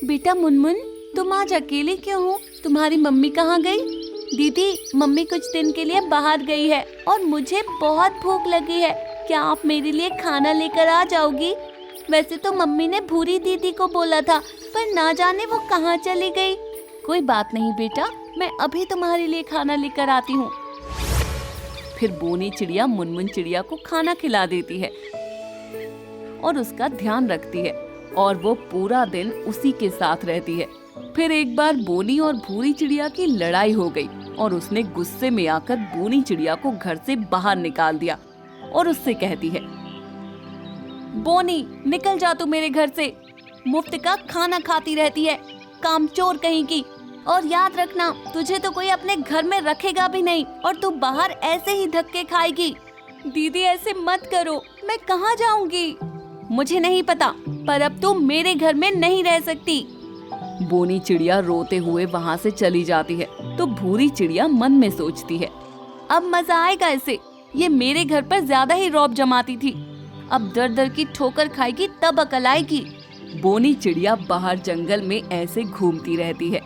बेटा मुनमुन, तुम आज अकेली क्यों हो? तुम्हारी मम्मी कहाँ गई? दीदी, मम्मी कुछ दिन के लिए बाहर गई है और मुझे बहुत भूख लगी है। क्या आप मेरे लिए खाना लेकर आ जाओगी? वैसे तो मम्मी ने भूरी दीदी को बोला था, पर ना जाने वो कहाँ चली गई। कोई बात नहीं बेटा, मैं अभी तुम्हारे लिए खाना लेकर आती हूँ। फिर बोनी चिड़िया मुनमुन चिड़िया को खाना खिला देती है और उसका ध्यान रखती है और वो पूरा दिन उसी के साथ रहती है। फिर एक बार बोनी और भूरी चिड़िया की लड़ाई हो गई और उसने गुस्से में आकर बोनी चिड़िया को घर से बाहर निकाल दिया और उससे कहती है, बोनी निकल जा तू मेरे घर से, मुफ्त का खाना खाती रहती है, कामचोर कहीं की। और याद रखना, तुझे तो कोई अपने घर में रखेगा भी नहीं और तू बाहर ऐसे ही धक्के खाएगी। दीदी ऐसे मत करो, मैं कहाँ जाऊंगी? मुझे नहीं पता, पर अब तू मेरे घर में नहीं रह सकती। बोनी चिड़िया रोते हुए वहाँ से चली जाती है तो भूरी चिड़िया मन में सोचती है, अब मजा आएगा इसे, ये मेरे घर पर ज्यादा ही रौब जमाती थी, अब दर दर की ठोकर खाएगी तब अकल आएगी। बोनी चिड़िया बाहर जंगल में ऐसे घूमती रहती है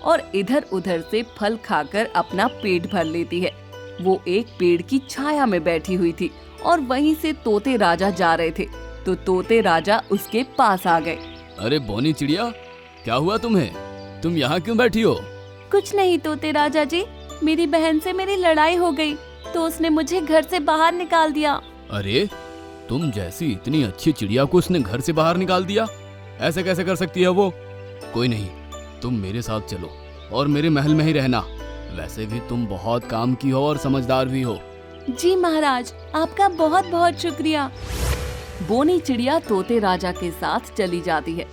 और इधर उधर से फल खाकर अपना पेट भर लेती है। वो एक पेड़ की छाया में बैठी हुई थी और वहीं से तोते राजा जा रहे थे तो तोते राजा उसके पास आ गए। अरे बोनी चिड़िया, क्या हुआ तुम्हें? तुम यहाँ क्यों बैठी हो? कुछ नहीं तोते राजा जी, मेरी बहन से मेरी लड़ाई हो गई तो उसने मुझे घर से बाहर निकाल दिया। अरे, तुम जैसी इतनी अच्छी चिड़िया को उसने घर से बाहर निकाल दिया? ऐसे कैसे कर सकती है वो? कोई नहीं, तुम मेरे साथ चलो और मेरे महल में ही रहना। वैसे भी तुम बहुत काम की हो और समझदार भी हो। जी महाराज, आपका बहुत बहुत शुक्रिया। बोनी चिड़िया तोते राजा के साथ चली जाती है।